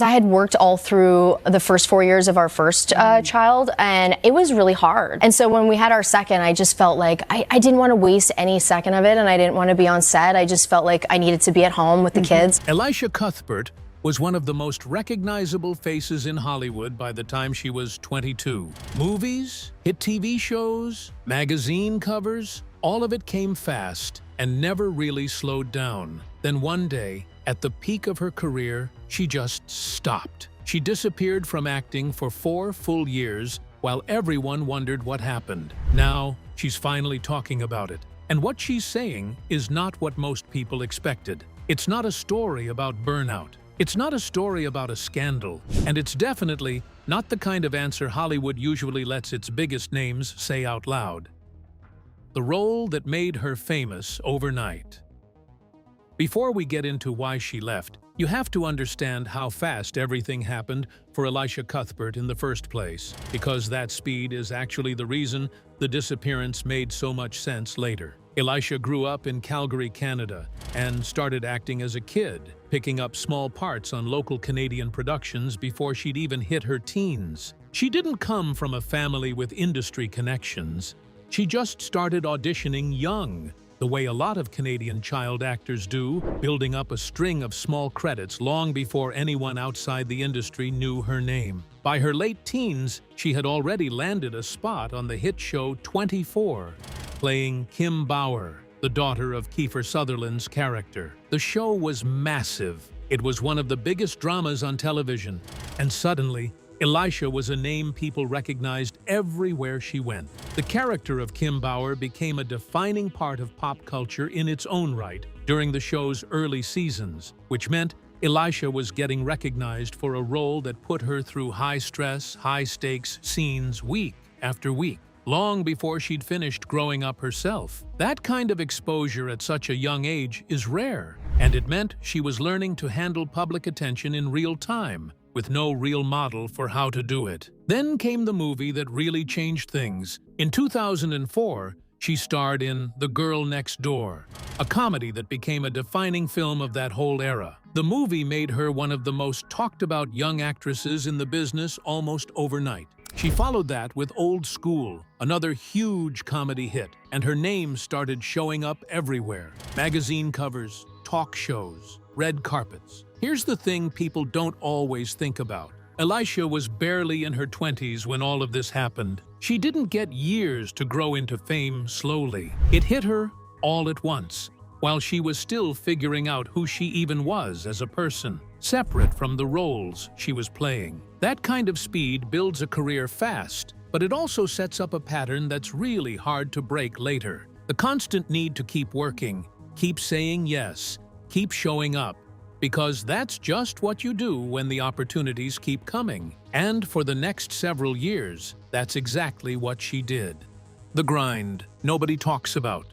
I had worked all through the first 4 years of our first child, and it was really hard. And so when we had our second, I just felt like I didn't want to waste any second of it, and I didn't want to be on set. I just felt like I needed to be at home with the kids. Elisha Cuthbert was one of the most recognizable faces in Hollywood by the time she was 22. Movies, hit TV shows, magazine covers, all of it came fast and never really slowed down. Then one day, at the peak of her career, she just stopped. She disappeared from acting for 4 full years while everyone wondered what happened. Now, she's finally talking about it. And what she's saying is not what most people expected. It's not a story about burnout. It's not a story about a scandal. And it's definitely not the kind of answer Hollywood usually lets its biggest names say out loud. The role that made her famous overnight. Before we get into why she left, you have to understand how fast everything happened for Elisha Cuthbert in the first place, because that speed is actually the reason the disappearance made so much sense later. Elisha grew up in Calgary, Canada, and started acting as a kid, picking up small parts on local Canadian productions before she'd even hit her teens. She didn't come from a family with industry connections. She just started auditioning young, the way a lot of Canadian child actors do, building up a string of small credits long before anyone outside the industry knew her name. By her late teens, she had already landed a spot on the hit show 24, playing Kim Bauer, the daughter of Kiefer Sutherland's character. The show was massive. It was one of the biggest dramas on television, and suddenly, Elisha was a name people recognized everywhere she went. The character of Kim Bauer became a defining part of pop culture in its own right during the show's early seasons, which meant Elisha was getting recognized for a role that put her through high-stress, high-stakes scenes week after week, long before she'd finished growing up herself. That kind of exposure at such a young age is rare, and it meant she was learning to handle public attention in real time, with no real model for how to do it. Then came the movie that really changed things. In 2004, she starred in The Girl Next Door, a comedy that became a defining film of that whole era. The movie made her one of the most talked about young actresses in the business almost overnight. She followed that with Old School, another huge comedy hit, and her name started showing up everywhere. Magazine covers, talk shows, red carpets. Here's the thing people don't always think about. Elisha was barely in her 20s when all of this happened. She didn't get years to grow into fame slowly. It hit her all at once, while she was still figuring out who she even was as a person, separate from the roles she was playing. That kind of speed builds a career fast, but it also sets up a pattern that's really hard to break later. The constant need to keep working, keep saying yes, keep showing up, because that's just what you do when the opportunities keep coming. And for the next several years, that's exactly what she did. The grind nobody talks about.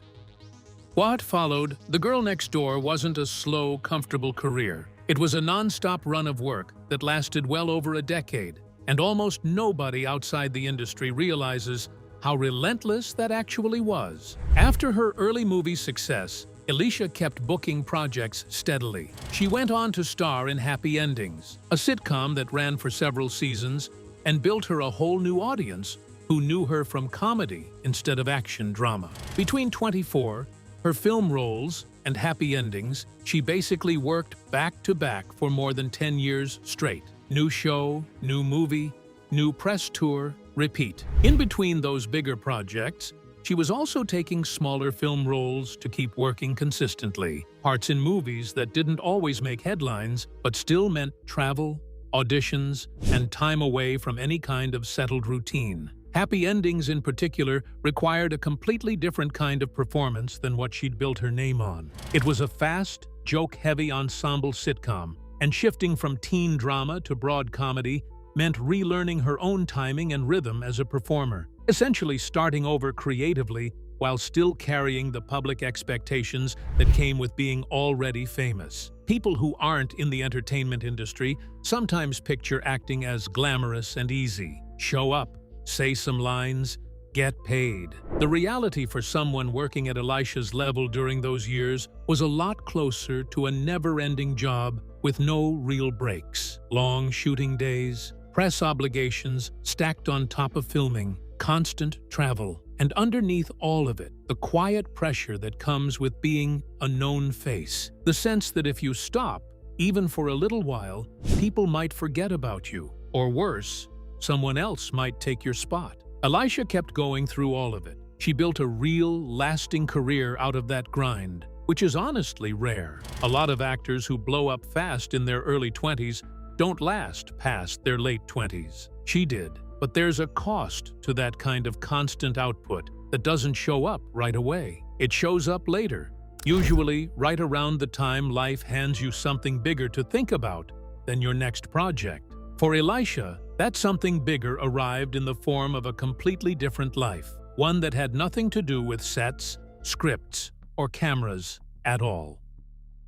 What followed, The Girl Next Door wasn't a slow, comfortable career. It was a non-stop run of work that lasted well over a decade, and almost nobody outside the industry realizes how relentless that actually was. After her early movie success, Elisha kept booking projects steadily. She went on to star in Happy Endings, a sitcom that ran for several seasons and built her a whole new audience who knew her from comedy instead of action drama. Between 24, her film roles, and Happy Endings, she basically worked back-to-back for more than 10 years straight. New show, new movie, new press tour, repeat. In between those bigger projects, she was also taking smaller film roles to keep working consistently, parts in movies that didn't always make headlines, but still meant travel, auditions, and time away from any kind of settled routine. Happy Endings in particular required a completely different kind of performance than what she'd built her name on. It was a fast, joke-heavy ensemble sitcom, and shifting from teen drama to broad comedy meant relearning her own timing and rhythm as a performer, essentially starting over creatively while still carrying the public expectations that came with being already famous. People who aren't in the entertainment industry sometimes picture acting as glamorous and easy. Show up, say some lines, get paid. The reality for someone working at Elisha's level during those years was a lot closer to a never-ending job with no real breaks. Long shooting days, press obligations stacked on top of filming, constant travel, and underneath all of it, the quiet pressure that comes with being a known face. The sense that if you stop, even for a little while, people might forget about you. Or worse, someone else might take your spot. Elisha kept going through all of it. She built a real, lasting career out of that grind, which is honestly rare. A lot of actors who blow up fast in their early 20s don't last past their late 20s. She did. But there's a cost to that kind of constant output that doesn't show up right away. It shows up later, usually right around the time life hands you something bigger to think about than your next project. For Elisha, that something bigger arrived in the form of a completely different life, one that had nothing to do with sets, scripts, or cameras at all.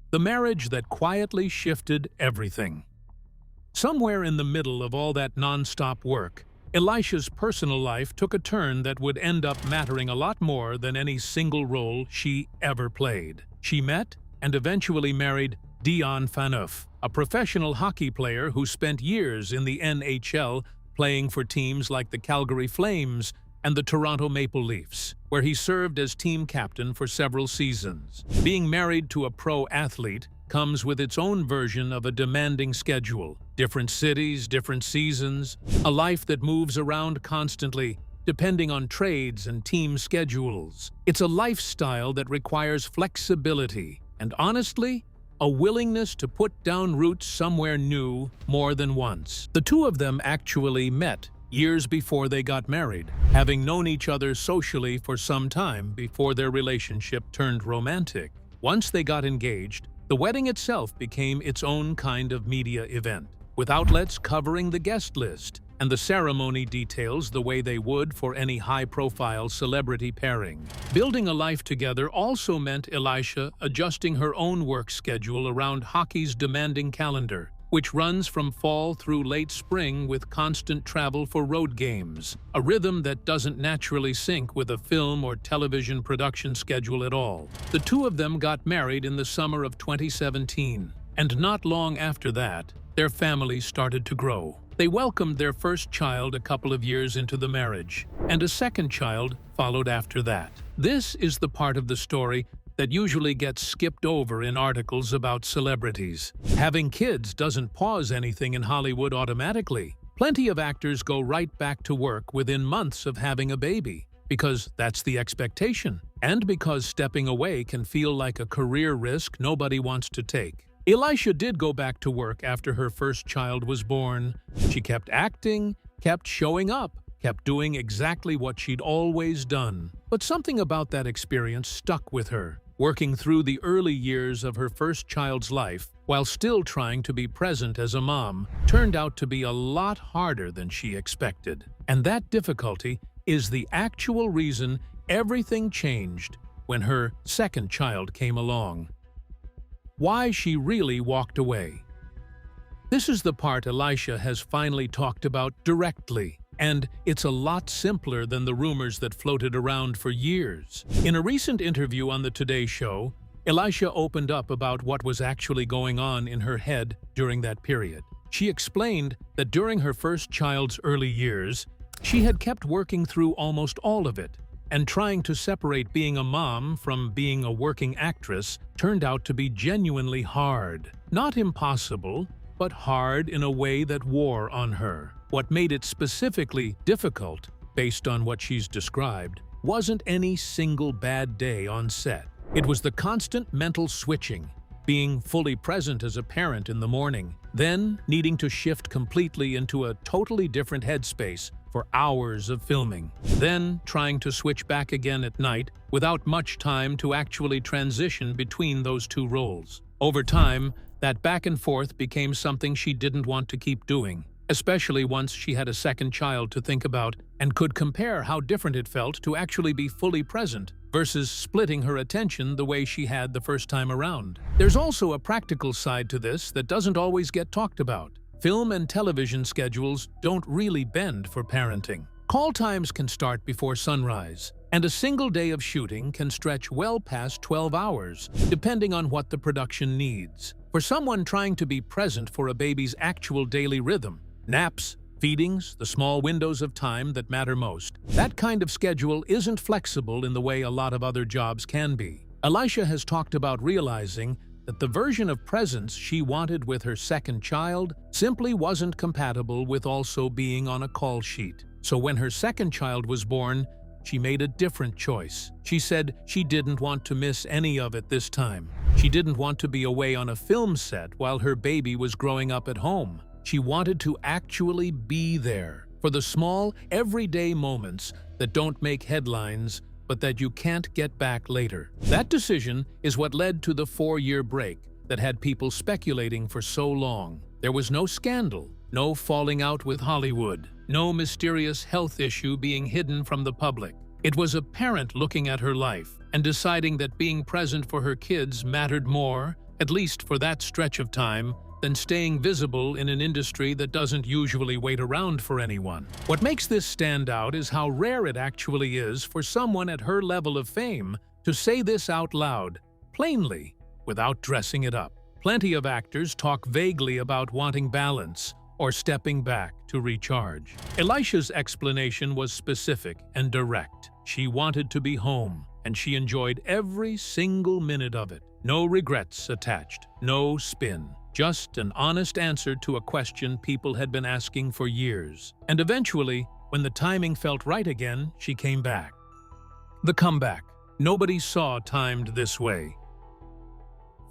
The marriage that quietly shifted everything. Somewhere in the middle of all that non-stop work, Elisha's personal life took a turn that would end up mattering a lot more than any single role she ever played. She met and eventually married Dion Phaneuf, a professional hockey player who spent years in the NHL playing for teams like the Calgary Flames and the Toronto Maple Leafs, where he served as team captain for several seasons. Being married to a pro athlete comes with its own version of a demanding schedule. Different cities, different seasons, a life that moves around constantly, depending on trades and team schedules. It's a lifestyle that requires flexibility and, honestly, a willingness to put down roots somewhere new more than once. The two of them actually met years before they got married, having known each other socially for some time before their relationship turned romantic. Once they got engaged, the wedding itself became its own kind of media event, with outlets covering the guest list and the ceremony details the way they would for any high-profile celebrity pairing. Building a life together also meant Elisha adjusting her own work schedule around hockey's demanding calendar, which runs from fall through late spring with constant travel for road games, a rhythm that doesn't naturally sync with a film or television production schedule at all. The two of them got married in the summer of 2017, and not long after that, their family started to grow. They welcomed their first child a couple of years into the marriage, and a second child followed after that. This is the part of the story that usually gets skipped over in articles about celebrities. Having kids doesn't pause anything in Hollywood automatically. Plenty of actors go right back to work within months of having a baby, because that's the expectation, and because stepping away can feel like a career risk nobody wants to take. Elisha did go back to work after her first child was born. She kept acting, kept showing up, kept doing exactly what she'd always done. But something about that experience stuck with her. Working through the early years of her first child's life, while still trying to be present as a mom, turned out to be a lot harder than she expected. And that difficulty is the actual reason everything changed when her second child came along. Why she really walked away. This is the part Elisha has finally talked about directly, and it's a lot simpler than the rumors that floated around for years. In a recent interview on the Today Show, Elisha opened up about what was actually going on in her head during that period. She explained that during her first child's early years, she had kept working through almost all of it, and trying to separate being a mom from being a working actress turned out to be genuinely hard. Not impossible, but hard in a way that wore on her. What made it specifically difficult, based on what she's described, wasn't any single bad day on set. It was the constant mental switching, being fully present as a parent in the morning, then needing to shift completely into a totally different headspace for hours of filming, then trying to switch back again at night without much time to actually transition between those two roles. Over time, that back and forth became something she didn't want to keep doing, especially once she had a second child to think about and could compare how different it felt to actually be fully present versus splitting her attention the way she had the first time around. There's also a practical side to this that doesn't always get talked about. Film and television schedules don't really bend for parenting. Call times can start before sunrise, and a single day of shooting can stretch well past 12 hours, depending on what the production needs. For someone trying to be present for a baby's actual daily rhythm, naps, feedings, the small windows of time that matter most, that kind of schedule isn't flexible in the way a lot of other jobs can be. Elisha has talked about realizing that the version of presence she wanted with her second child simply wasn't compatible with also being on a call sheet. So when her second child was born, she made a different choice. She said she didn't want to miss any of it this time. She didn't want to be away on a film set while her baby was growing up at home. She wanted to actually be there for the small, everyday moments that don't make headlines but that you can't get back later. That decision is what led to the 4-year break that had people speculating for so long. There was no scandal, no falling out with Hollywood, no mysterious health issue being hidden from the public. It was a parent looking at her life and deciding that being present for her kids mattered more, at least for that stretch of time, than staying visible in an industry that doesn't usually wait around for anyone. What makes this stand out is how rare it actually is for someone at her level of fame to say this out loud, plainly, without dressing it up. Plenty of actors talk vaguely about wanting balance or stepping back to recharge. Elisha's explanation was specific and direct. She wanted to be home, and she enjoyed every single minute of it. No regrets attached, no spin. Just an honest answer to a question people had been asking for years. And eventually, when the timing felt right again, she came back. The comeback. Nobody saw timed this way.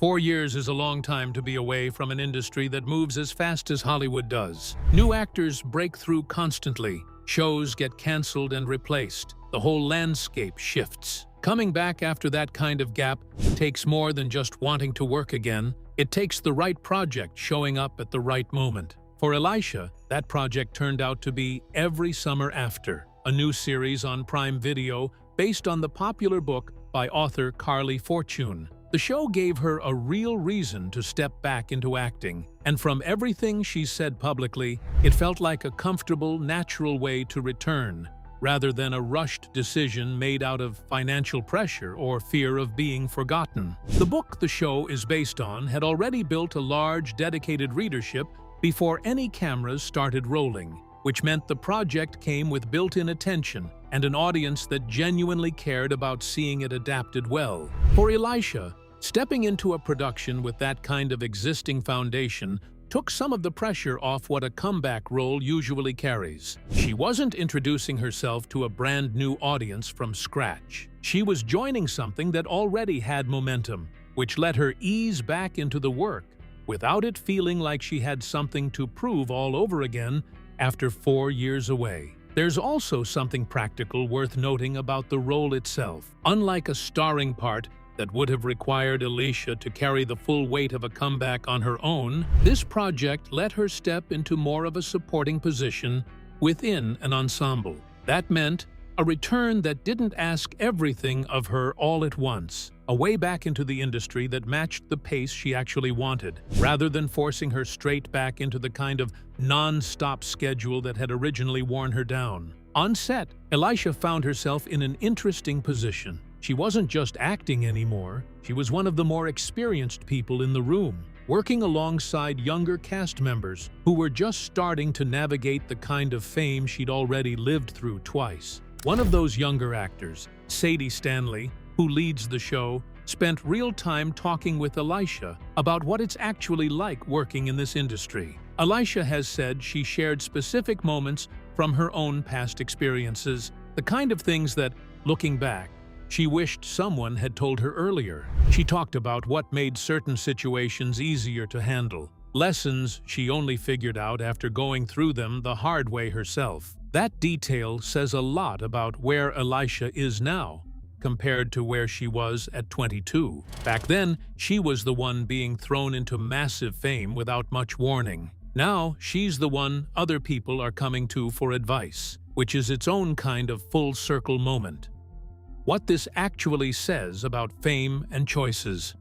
4 years is a long time to be away from an industry that moves as fast as Hollywood does. New actors break through constantly. Shows get canceled and replaced. The whole landscape shifts. Coming back after that kind of gap takes more than just wanting to work again. It takes the right project showing up at the right moment. For Elisha, that project turned out to be Every Summer After, a new series on Prime Video based on the popular book by author Carly Fortune. The show gave her a real reason to step back into acting, and from everything she said publicly, it felt like a comfortable, natural way to return, rather than a rushed decision made out of financial pressure or fear of being forgotten. The book the show is based on had already built a large, dedicated readership before any cameras started rolling, which meant the project came with built-in attention and an audience that genuinely cared about seeing it adapted well. For Elisha, stepping into a production with that kind of existing foundation took some of the pressure off what a comeback role usually carries. She wasn't introducing herself to a brand new audience from scratch. She was joining something that already had momentum, which let her ease back into the work without it feeling like she had something to prove all over again after 4 years away. There's also something practical worth noting about the role itself. Unlike a starring part that would have required Elisha to carry the full weight of a comeback on her own, this project let her step into more of a supporting position within an ensemble. That meant a return that didn't ask everything of her all at once, a way back into the industry that matched the pace she actually wanted, rather than forcing her straight back into the kind of non-stop schedule that had originally worn her down. On set, Elisha found herself in an interesting position. She wasn't just acting anymore, she was one of the more experienced people in the room, working alongside younger cast members who were just starting to navigate the kind of fame she'd already lived through twice. One of those younger actors, Sadie Stanley, who leads the show, spent real time talking with Elisha about what it's actually like working in this industry. Elisha has said she shared specific moments from her own past experiences, the kind of things that, looking back, she wished someone had told her earlier. She talked about what made certain situations easier to handle, lessons she only figured out after going through them the hard way herself. That detail says a lot about where Elisha is now, compared to where she was at 22. Back then, she was the one being thrown into massive fame without much warning. Now, she's the one other people are coming to for advice, which is its own kind of full-circle moment. What this actually says about fame and choices.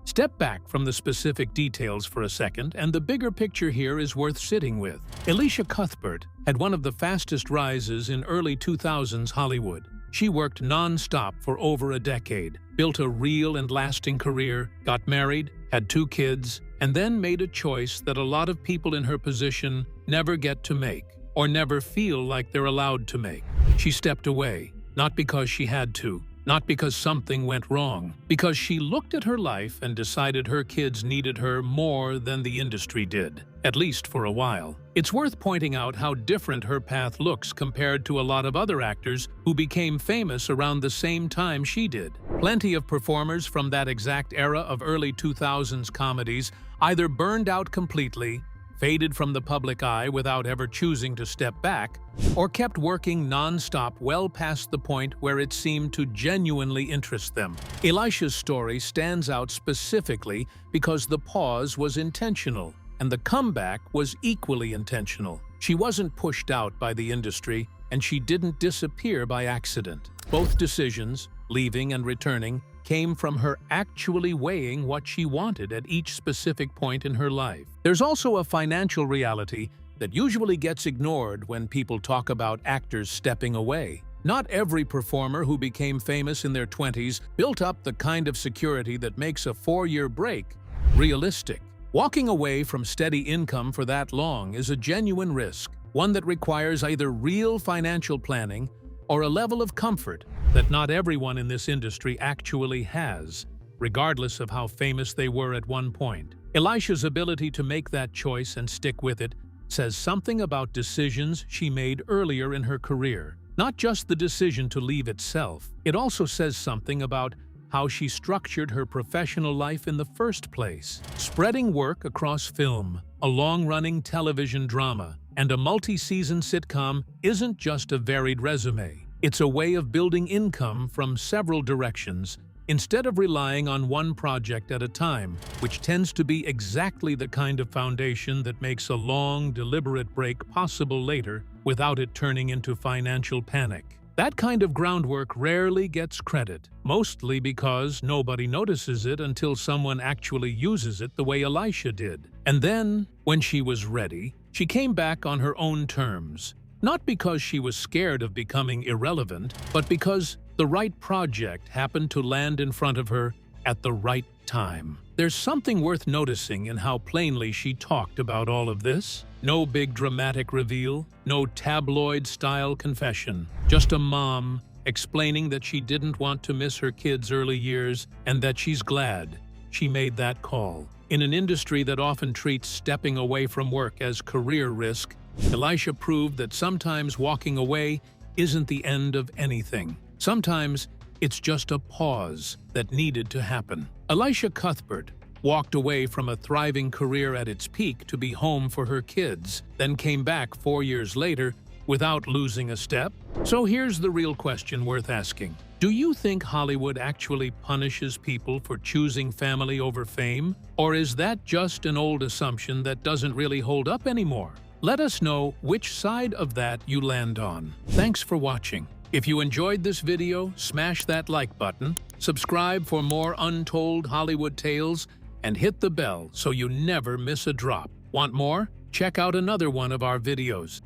Step back from the specific details for a second, and the bigger picture here is worth sitting with. Elisha Cuthbert had one of the fastest rises in early 2000s Hollywood. She worked non-stop for over a decade, built a real and lasting career, got married, had 2 kids, and then made a choice that a lot of people in her position never get to make, or never feel like they're allowed to make. She stepped away, not because she had to, not because something went wrong, because she looked at her life and decided her kids needed her more than the industry did, at least for a while. It's worth pointing out how different her path looks compared to a lot of other actors who became famous around the same time she did. Plenty of performers from that exact era of early 2000s comedies either burned out completely, faded from the public eye without ever choosing to step back, or kept working non-stop well past the point where it seemed to genuinely interest them. Elisha's story stands out specifically because the pause was intentional, and the comeback was equally intentional. She wasn't pushed out by the industry, and she didn't disappear by accident. Both decisions, leaving and returning, came from her actually weighing what she wanted at each specific point in her life. There's also a financial reality that usually gets ignored when people talk about actors stepping away. Not every performer who became famous in their 20s built up the kind of security that makes a 4-year break realistic. Walking away from steady income for that long is a genuine risk, one that requires either real financial planning or a level of comfort that not everyone in this industry actually has, regardless of how famous they were at one point. Elisha's ability to make that choice and stick with it says something about decisions she made earlier in her career. Not just the decision to leave itself, it also says something about how she structured her professional life in the first place. Spreading work across film, a long-running television drama, and a multi-season sitcom isn't just a varied resume. It's a way of building income from several directions instead of relying on one project at a time, which tends to be exactly the kind of foundation that makes a long, deliberate break possible later without it turning into financial panic. That kind of groundwork rarely gets credit, mostly because nobody notices it until someone actually uses it the way Elisha did. And then, when she was ready, she came back on her own terms. Not because she was scared of becoming irrelevant, but because the right project happened to land in front of her at the right time. There's something worth noticing in how plainly she talked about all of this. No big dramatic reveal, no tabloid-style confession. Just a mom explaining that she didn't want to miss her kids' early years and that she's glad she made that call. In an industry that often treats stepping away from work as career risk, Elisha proved that sometimes walking away isn't the end of anything. Sometimes it's just a pause that needed to happen. Elisha Cuthbert walked away from a thriving career at its peak to be home for her kids, then came back 4 years later without losing a step. So here's the real question worth asking. Do you think Hollywood actually punishes people for choosing family over fame? Or is that just an old assumption that doesn't really hold up anymore? Let us know which side of that you land on. Thanks for watching. If you enjoyed this video, smash that like button, subscribe for more untold Hollywood tales, and hit the bell so you never miss a drop. Want more? Check out another one of our videos.